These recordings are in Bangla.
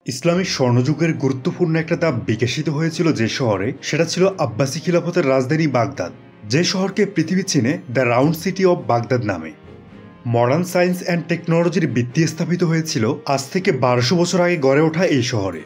ইসলামী স্বর্ণযুগের গুরুত্বপূর্ণ একটা ধাপ বিকশিত হয়েছিল যে শহরে, সেটা ছিল আব্বাসী খিলাফতের রাজধানী বাগদাদ, যে শহরকে পৃথিবী চিনে the round city of Baghdad নামে। মডার্ন সায়েন্স অ্যান্ড টেকনোলজির ভিত্তি স্থাপিত হয়েছিল আজ থেকে 1200 বছর আগে গড়ে ওঠা এই শহরে।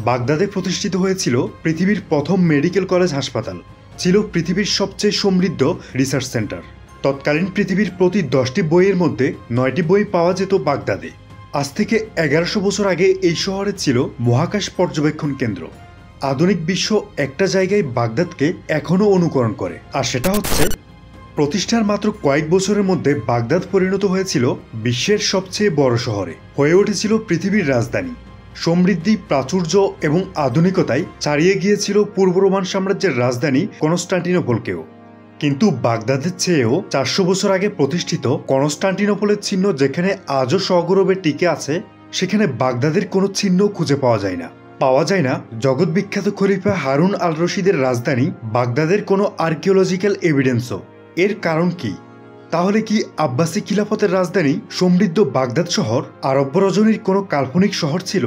বাগদাদে প্রতিষ্ঠিত হয়েছিল পৃথিবীর প্রথম মেডিকেল কলেজ হাসপাতাল, ছিল পৃথিবীর সবচেয়ে সমৃদ্ধ রিসার্চ সেন্টার। তৎকালীন পৃথিবীর প্রতি 10টি বইয়ের মধ্যে 9টি বই পাওয়া যেত বাগদাদে। আজ থেকে 1100 বছর আগে এই শহরে ছিল মহাকাশ পর্যবেক্ষণ কেন্দ্র। আধুনিক বিশ্ব একটা জায়গায় বাগদাদকে এখনও অনুকরণ করে, আর সেটা হচ্ছে প্রতিষ্ঠার মাত্র কয়েক বছরের মধ্যে বাগদাদ পরিণত হয়েছিল বিশ্বের সবচেয়ে বড় শহরে, হয়ে উঠেছিল পৃথিবীর রাজধানী। সমৃদ্ধি, প্রাচুর্য এবং আধুনিকতায় ছাড়িয়ে গিয়েছিল পূর্ব রোমান সাম্রাজ্যের রাজধানী কনস্টান্টিনোপলকেও। কিন্তু বাগদাদের চেয়েও 400 বছর আগে প্রতিষ্ঠিত কনস্টান্টিনোপলের চিহ্ন যেখানে আজও সগৌরবে টিকে আছে, সেখানে বাগদাদের কোনো চিহ্ন খুঁজে পাওয়া যায় না। জগৎ বিখ্যাত খলিফা হারুন আল রশিদের রাজধানী বাগদাদের কোনো আর্কিওলজিক্যাল এভিডেন্সও। এর কারণ কি? তাহলে কি আব্বাসী খিলাফতের রাজধানী সমৃদ্ধ বাগদাদ শহর আরব রজনীর কোনো কাল্পনিক শহর ছিল?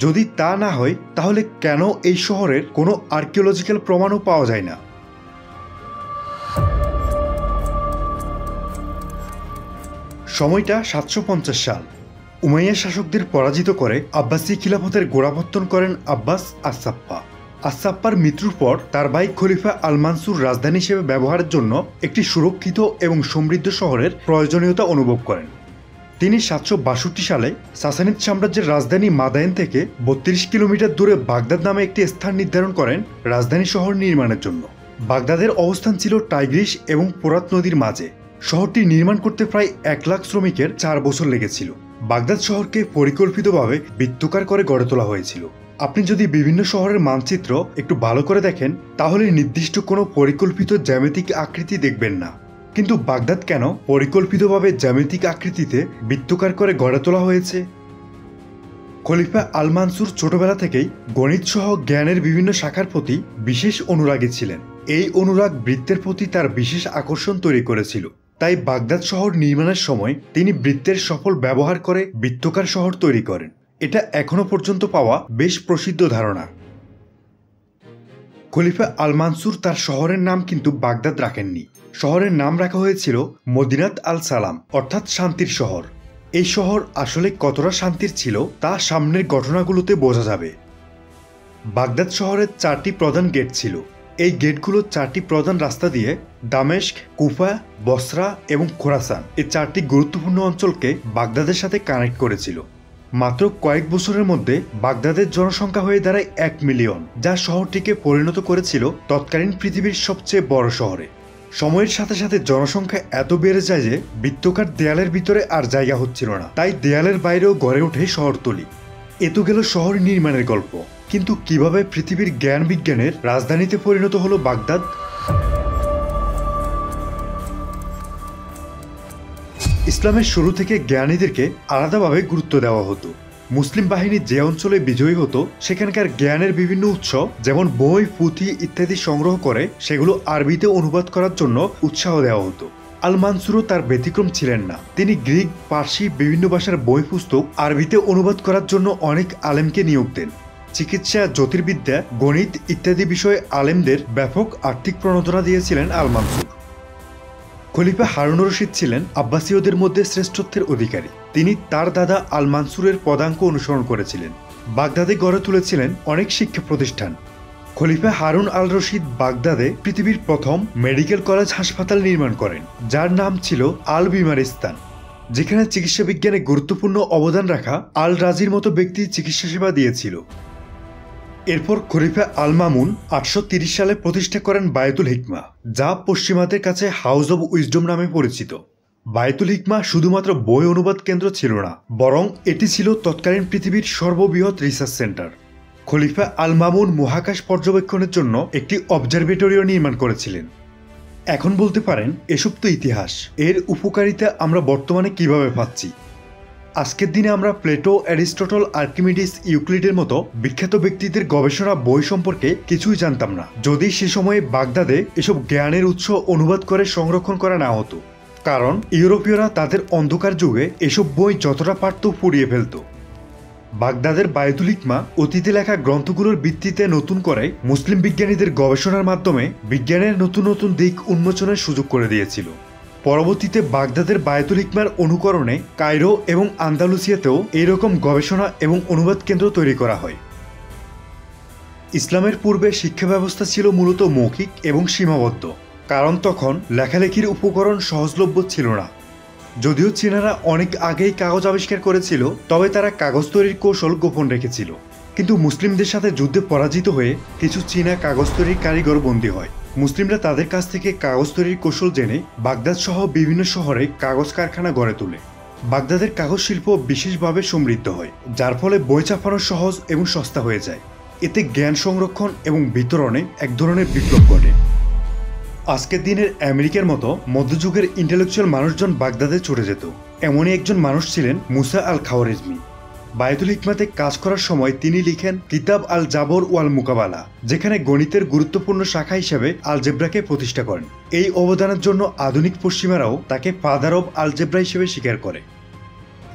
যদি তা না হয়, তাহলে কেন এই শহরের কোনো আর্কিওলজিক্যাল প্রমাণও পাওয়া যায় না? সময়টা 750 সাল। উমাইয়া শাসকদের পরাজিত করে আব্বাসী খিলাফতের গোড়াপত্তন করেন আব্বাস আস-সাপ্পা। আস-সাপ্পার মৃত্যুর পর তার ভাই খলিফা আল মানসুর রাজধানী হিসেবে ব্যবহারের জন্য একটি সুরক্ষিত এবং সমৃদ্ধ শহরের প্রয়োজনীয়তা অনুভব করেন। তিনি 762 সালে সাসানিদ সাম্রাজ্যের রাজধানী মাদায়েন থেকে 32 কিলোমিটার দূরে বাগদাদ নামে একটি স্থান নির্ধারণ করেন রাজধানী শহর নির্মাণের জন্য। বাগদাদের অবস্থান ছিল টাইগ্রিস এবং ফোরাত নদীর মাঝে। শহরটি নির্মাণ করতে প্রায় 1 লাখ শ্রমিকের 4 বছর লেগেছিল। বাগদাদ শহরকে পরিকল্পিতভাবে বৃত্তাকার করে গড়ে তোলা হয়েছিল। আপনি যদি বিভিন্ন শহরের মানচিত্র একটু ভালো করে দেখেন, তাহলে নির্দিষ্ট কোনো পরিকল্পিত জ্যামিতিক আকৃতি দেখবেন না। কিন্তু বাগদাদ কেন পরিকল্পিতভাবে জ্যামিতিক আকৃতিতে বৃত্তাকার করে গড়ে তোলা হয়েছে? খলিফা আল মানসুর ছোটবেলা থেকেই গণিত সহ জ্ঞানের বিভিন্ন শাখার প্রতি বিশেষ অনুরাগী ছিলেন। এই অনুরাগ বৃত্তের প্রতি তার বিশেষ আকর্ষণ তৈরি করেছিল। তাই বাগদাদ শহর নির্মাণের সময় তিনি বৃত্তের সফল ব্যবহার করে বৃত্তাকার শহর তৈরি করেন। এটা এখনো পর্যন্ত পাওয়া বেশ প্রসিদ্ধ ধারণা। খলিফা আল মানসুর তার শহরের নাম কিন্তু বাগদাদ রাখেননি। শহরের নাম রাখা হয়েছিল মদিনাত আল সালাম, অর্থাৎ শান্তির শহর। এই শহর আসলে কতটা শান্তির ছিল তা সামনের ঘটনাগুলোতে বোঝা যাবে। বাগদাদ শহরের 4টি প্রধান গেট ছিল। এই গেটগুলো 4টি প্রধান রাস্তা দিয়ে দামেস্ক, কুফা, বসরা এবং খোরাসান, এই 4টি গুরুত্বপূর্ণ অঞ্চলকে বাগদাদের সাথে কানেক্ট করেছিল। মাত্র কয়েক বছরের মধ্যে বাগদাদের জনসংখ্যা হয়ে দাঁড়ায় 1 মিলিয়ন, যা শহরটিকে পরিণত করেছিল তৎকালীন পৃথিবীর সবচেয়ে বড় শহরে। সময়ের সাথে সাথে জনসংখ্যা এত বেড়ে যায় যে বৃত্তাকার দেয়ালের ভিতরে আর জায়গা হচ্ছিল না, তাই দেয়ালের বাইরেও গড়ে ওঠে শহরতলি। এ তো গেল শহর নির্মাণের গল্প, কিন্তু কিভাবে পৃথিবীর জ্ঞান বিজ্ঞানের রাজধানীতে পরিণত হলো বাগদাদ? ইসলামের শুরু থেকে জ্ঞানীদেরকে আলাদাভাবে গুরুত্ব দেওয়া হতো। মুসলিম বাহিনী যে অঞ্চলে বিজয়ী হতো, সেখানকার জ্ঞানের বিভিন্ন উৎস যেমন বই, পুঁথি ইত্যাদি সংগ্রহ করে সেগুলো আরবিতে অনুবাদ করার জন্য উৎসাহ দেওয়া হতো। আল মানসুরও তার ব্যতিক্রম ছিলেন না। তিনি গ্রিক, পার্সি বিভিন্ন ভাষার বই পুস্তক আরবিতে অনুবাদ করার জন্য অনেক আলেমকে নিয়োগ দেন। চিকিৎসা, জ্যোতির্বিদ্যা, গণিত ইত্যাদি বিষয়ে আলেমদের ব্যাপক আর্থিক প্রণোদনা দিয়েছিলেন আল মানসুর। খলিফা হারুন রশিদ ছিলেন আব্বাসীয়দের মধ্যে শ্রেষ্ঠত্বের অধিকারী। তিনি তার দাদা আল মানসুরের পদাঙ্ক অনুসরণ করেছিলেন। বাগদাদে গড়ে তুলেছিলেন অনেক শিক্ষা প্রতিষ্ঠান। খলিফা হারুন আল রশিদ বাগদাদে পৃথিবীর প্রথম মেডিকেল কলেজ হাসপাতাল নির্মাণ করেন, যার নাম ছিল আল বিমারিস্তান, যেখানে চিকিৎসা বিজ্ঞানে গুরুত্বপূর্ণ অবদান রাখা আল রাজির মতো ব্যক্তি চিকিৎসা সেবা দিয়েছিল। এরপর খলিফা আল মামুন 830 সালে প্রতিষ্ঠা করেন বায়তুল হিকমা, যা পশ্চিমাদের কাছে হাউস অব উইজডম নামে পরিচিত। বায়তুল হিকমা শুধুমাত্র বই অনুবাদ কেন্দ্র ছিল না, বরং এটি ছিল তৎকালীন পৃথিবীর সর্ববৃহৎ রিসার্চ সেন্টার। খলিফা আল মামুন মহাকাশ পর্যবেক্ষণের জন্য একটি অবজারভেটরিও নির্মাণ করেছিলেন। এখন বলতে পারেন, এসব তো ইতিহাস, এর উপকারিতা আমরা বর্তমানে কিভাবে পাচ্ছি? আজকের দিনে আমরা প্লেটো, অ্যারিস্টটল, আর্কিমিডিস, ইউক্লিডের মতো বিখ্যাত ব্যক্তিদের গবেষণা বই সম্পর্কে কিছুই জানতাম না, যদি সে সময়ে বাগদাদে এসব জ্ঞানের উৎস অনুবাদ করে সংরক্ষণ করা না হতো। কারণ ইউরোপীয়রা তাদের অন্ধকার যুগে এসব বই যতটা পারত পুড়িয়ে ফেলত। বাগদাদের বায়তুল হিকমা অতীতে লেখা গ্রন্থগুলোর ভিত্তিতে নতুন করে মুসলিম বিজ্ঞানীদের গবেষণার মাধ্যমে বিজ্ঞানের নতুন নতুন দিক উন্মোচনের সুযোগ করে দিয়েছিল। পরবর্তীতে বাগদাদের বায়তুল হিকমার অনুকরণে কায়রো এবং আন্দালুসিয়াতেও এইরকম গবেষণা এবং অনুবাদ কেন্দ্র তৈরি করা হয়। ইসলামের পূর্বে শিক্ষা ব্যবস্থা ছিল মূলত মৌখিক এবং সীমাবদ্ধ, কারণ তখন লেখালেখির উপকরণ সহজলভ্য ছিল না। যদিও চীনারা অনেক আগেই কাগজ আবিষ্কার করেছিল, তবে তারা কাগজ তৈরির কৌশল গোপন রেখেছিল। কিন্তু মুসলিমদের সাথে যুদ্ধে পরাজিত হয়ে কিছু চীনা কাগজ তৈরির কারিগর বন্দী হয়। মুসলিমরা তাদের কাছ থেকে কাগজ তৈরির কৌশল জেনে বাগদাদ সহ বিভিন্ন শহরে কাগজ কারখানা গড়ে তোলে। বাগদাদের কাগজ শিল্প বিশেষভাবে সমৃদ্ধ হয়, যার ফলে বই ছাপানো সহজ এবং সস্তা হয়ে যায়। এতে জ্ঞান সংরক্ষণ এবং বিতরণে এক ধরনের বিপ্লব ঘটে। আজকের দিনের আমেরিকার মতো মধ্যযুগের ইন্টেলেকচুয়াল মানুষজন বাগদাদে ছুটে যেত। এমনই একজন মানুষ ছিলেন মুসা আল খাওয়ারিজমি। বায়তুল হিকমাতে কাজ করার সময় তিনি লিখেন কিতাব আল জাবর ওয়াল মুকাবালা, যেখানে গণিতের গুরুত্বপূর্ণ শাখা হিসেবে আলজেব্রাকে প্রতিষ্ঠা করেন। এই অবদানের জন্য আধুনিক পশ্চিমারাও তাকে ফাদার অব আলজেব্রা হিসেবে স্বীকার করে।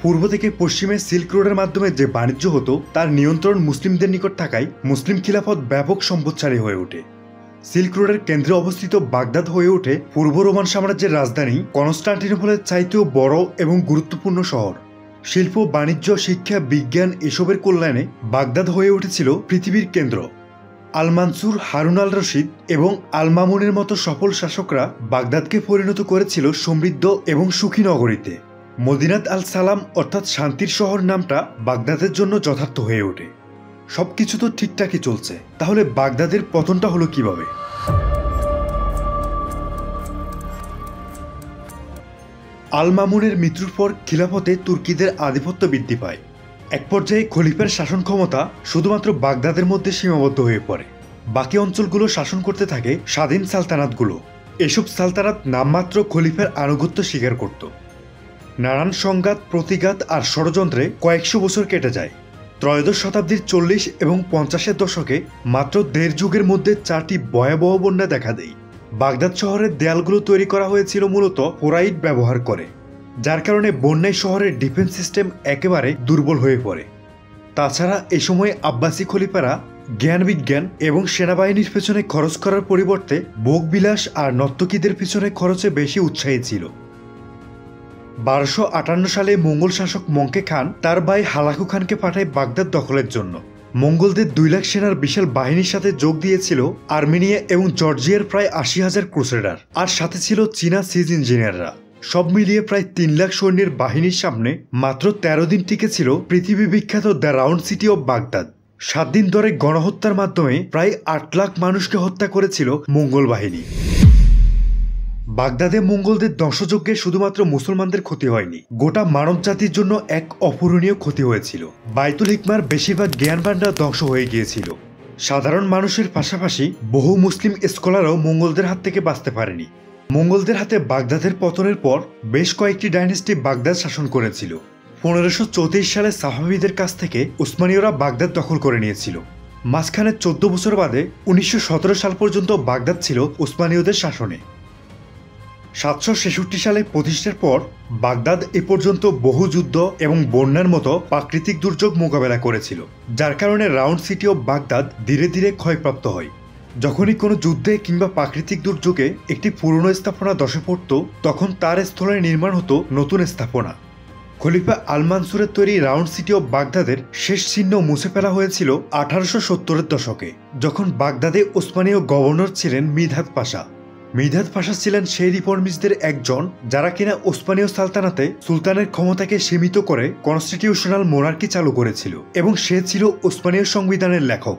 পূর্ব থেকে পশ্চিমে সিল্ক রোডের মাধ্যমে যে বাণিজ্য হতো তার নিয়ন্ত্রণ মুসলিমদের নিকট থাকায় মুসলিম খিলাফত ব্যাপক সম্পদশালী হয়ে ওঠে। সিল্ক রোডের কেন্দ্রে অবস্থিত বাগদাদ হয়ে ওঠে পূর্ব রোমান সাম্রাজ্যের রাজধানী কনস্টান্টিনোপলের চাইতেও বড় এবং গুরুত্বপূর্ণ শহর। শিল্প, বাণিজ্য, শিক্ষা, বিজ্ঞান এসবের কল্যাণে বাগদাদ হয়ে উঠেছিল পৃথিবীর কেন্দ্র। আল মানসুর, হারুন আল রশিদ এবং আল মামুনের মতো সফল শাসকরা বাগদাদকে পরিণত করেছিল সমৃদ্ধ এবং সুখী নগরীতে। মদিনাত আল সালাম অর্থাৎ শান্তির শহর নামটা বাগদাদের জন্য যথার্থ হয়ে ওঠে। সবকিছু তো ঠিকঠাকই চলছে, তাহলে বাগদাদের পতনটা হলো কিভাবে? আল মামুনের মৃত্যুর পর খিলাফতে তুর্কিদের আধিপত্য বৃদ্ধি পায়। এক পর্যায়ে খলিফার শাসন ক্ষমতা শুধুমাত্র বাগদাদের মধ্যে সীমাবদ্ধ হয়ে পড়ে। বাকি অঞ্চলগুলো শাসন করতে থাকে স্বাধীন সালতানাতগুলো। এসব সালতানাত নামমাত্র খলিফার আনুগত্য স্বীকার করত। নানান সংঘাত, প্রতিঘাত আর ষড়যন্ত্রে কয়েকশো বছর কেটে যায়। ত্রয়োদশ শতাব্দীর 40 এবং 50-এর দশকে মাত্র দেড় যুগের মধ্যে 4টি ভয়াবহ বন্যা দেখা দেয়। বাগদাদ শহরের দেয়ালগুলো তৈরি করা হয়েছিল মূলত পোরাইট ব্যবহার করে, যার কারণে বন্যায় শহরের ডিফেন্স সিস্টেম একেবারে দুর্বল হয়ে পড়ে। তাছাড়া এ সময় আব্বাসি খলিফারা জ্ঞান বিজ্ঞান এবং সেনাবাহিনীর পেছনে খরচ করার পরিবর্তে ভোগবিলাস আর নর্তকীদের পিছনে খরচে বেশি উৎসাহী ছিল। 1258 সালে মঙ্গল শাসক মঙ্কে খান তার ভাই হালাকু খানকে পাঠায় বাগদাদ দখলের জন্য। মঙ্গলদের 2 লাখ সেনার বিশাল বাহিনীর সাথে যোগ দিয়েছিল আর্মেনিয়া এবং জর্জিয়ার প্রায় 80,000 ক্রুসেডার, আর সাথে ছিল চীনা সিজ ইঞ্জিনিয়াররা। সব মিলিয়ে প্রায় 3 লাখ সৈন্যের বাহিনীর সামনে মাত্র 13 দিন টিকেছিল পৃথিবী বিখ্যাত the round city of Baghdad. 7 দিন ধরে গণহত্যার মাধ্যমে প্রায় 8 লাখ মানুষকে হত্যা করেছিল মঙ্গল বাহিনী। বাগদাদে মঙ্গলদের ধ্বংসযজ্ঞে শুধুমাত্র মুসলমানদের ক্ষতি হয়নি, গোটা মানব জাতির জন্য এক অপূরণীয় ক্ষতি হয়েছিল। বায়তুল হিকমার বেশিরভাগ জ্ঞান ভাণ্ডার ধ্বংস হয়ে গিয়েছিল। সাধারণ মানুষের পাশাপাশি বহু মুসলিম স্কলারও মঙ্গলদের হাত থেকে বাঁচতে পারেনি। মঙ্গলদের হাতে বাগদাদের পতনের পর বেশ কয়েকটি ডাইনেস্টি বাগদাদ শাসন করেছিল। 1534 সালে সাফাভিদের কাছ থেকে উসমানীয়রা বাগদাদ দখল করে নিয়েছিল। মাঝখানে 14 বছর বাদে 1917 সাল পর্যন্ত বাগদাদ ছিল উসমানীয়দের শাসনে। 766 সালে প্রতিষ্ঠার পর বাগদাদ এ পর্যন্ত বহু যুদ্ধ এবং বন্যার মতো প্রাকৃতিক দুর্যোগ মোকাবেলা করেছিল, যার কারণে রাউন্ড সিটি অব বাগদাদ ধীরে ধীরে ক্ষয়প্রাপ্ত হয়। যখনই কোনো যুদ্ধে কিংবা প্রাকৃতিক দুর্যোগে একটি পুরনো স্থাপনা ধসে পড়ত, তখন তার স্থলে নির্মাণ হতো নতুন স্থাপনা। খলিফা আল মানসুরের তৈরি রাউন্ড সিটি অব বাগদাদের শেষ চিহ্ন মুছে ফেলা হয়েছিল 1870-এর দশকে, যখন বাগদাদে ওসমানীয় গভর্নর ছিলেন মিদহাত পাশা। মিদহাত পাশা ছিলেন সেই রিফর্মিস্টদের একজন যারা কিনা ওসমানীয় সালতানাতে সুলতানের ক্ষমতাকে সীমিত করে কনস্টিটিউশনাল মোনার্কি চালু করেছিল, এবং সে ছিল ওসমানীয় সংবিধানের লেখক।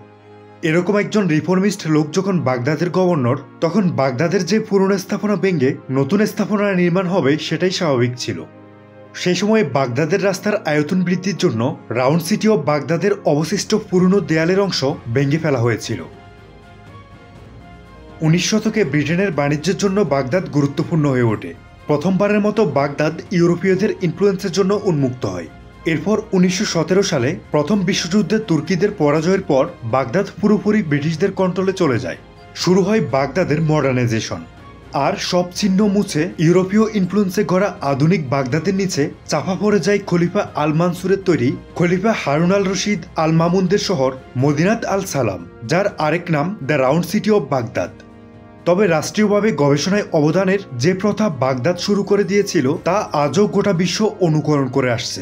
এরকম একজন রিফর্মিস্ট লোক যখন বাগদাদের গভর্নর, তখন বাগদাদের যে পুরনো স্থাপনা ভেঙে নতুন স্থাপনা নির্মাণ হবে সেটাই স্বাভাবিক ছিল। সেই সময় বাগদাদের রাস্তার আয়তন বৃদ্ধির জন্য রাউন্ড সিটি অব বাগদাদের অবশিষ্ট পুরনো দেয়ালের অংশ ভেঙে ফেলা হয়েছিল। 19 শতকে ব্রিটেনের বাণিজ্যের জন্য বাগদাদ গুরুত্বপূর্ণ হয়ে ওঠে। প্রথমবারের মতো বাগদাদ ইউরোপীয়দের ইনফ্লুয়েন্সের জন্য উন্মুক্ত হয়। এরপর 1917 সালে প্রথম বিশ্বযুদ্ধে তুর্কিদের পরাজয়ের পর বাগদাদ পুরোপুরি ব্রিটিশদের কন্ট্রোলে চলে যায়। শুরু হয় বাগদাদের মডার্নাইজেশন। আর সব চিহ্ন মুছে ইউরোপীয় ইনফ্লুয়েন্সে গড়া আধুনিক বাগদাদের নিচে চাপা পড়ে যায় খলিফা আল মানসুরের তৈরি খলিফা হারুন আল রশিদ আল মামুনদের শহর মদিনাত আল সালাম, যার আরেক নাম the round city of Baghdad. তবে রাষ্ট্রীয়ভাবে গবেষণায় অবদানের যে প্রথা বাগদাদ শুরু করে দিয়েছিল তা আজও গোটা বিশ্ব অনুকরণ করে আসছে।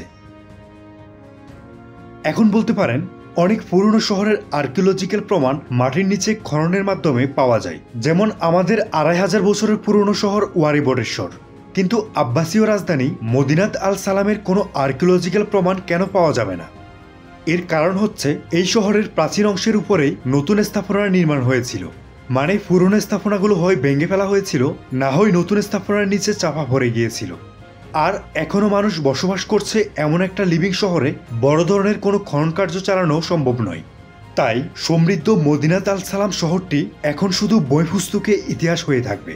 এখন বলতে পারেন অনেক পুরনো শহরের আর্কিওলজিক্যাল প্রমাণ মাটির নিচে খননের মাধ্যমে পাওয়া যায়, যেমন আমাদের 2500 বছরের পুরনো শহর ওয়ারি বটেশ্বর। কিন্তু আব্বাসীয় রাজধানী মদিনাত আল সালামের কোনো আর্কিওলজিক্যাল প্রমাণ কেন পাওয়া যাবে না? এর কারণ হচ্ছে এই শহরের প্রাচীন অংশের উপরেই নতুন স্থাপনার নির্মাণ হয়েছিল। মানে পুরনো স্থাপনাগুলো হয় ভেঙে ফেলা হয়েছিল, না হয় নতুন স্থাপনার নিচে চাপা পড়ে গিয়েছিল। আর এখনও মানুষ বসবাস করছে এমন একটা লিভিং শহরে বড় ধরনের কোনো খনন কার্য চালানো সম্ভব নয়। তাই সমৃদ্ধ মদিনাত আল সালাম শহরটি এখন শুধু বই পুস্তকে ইতিহাস হয়ে থাকবে।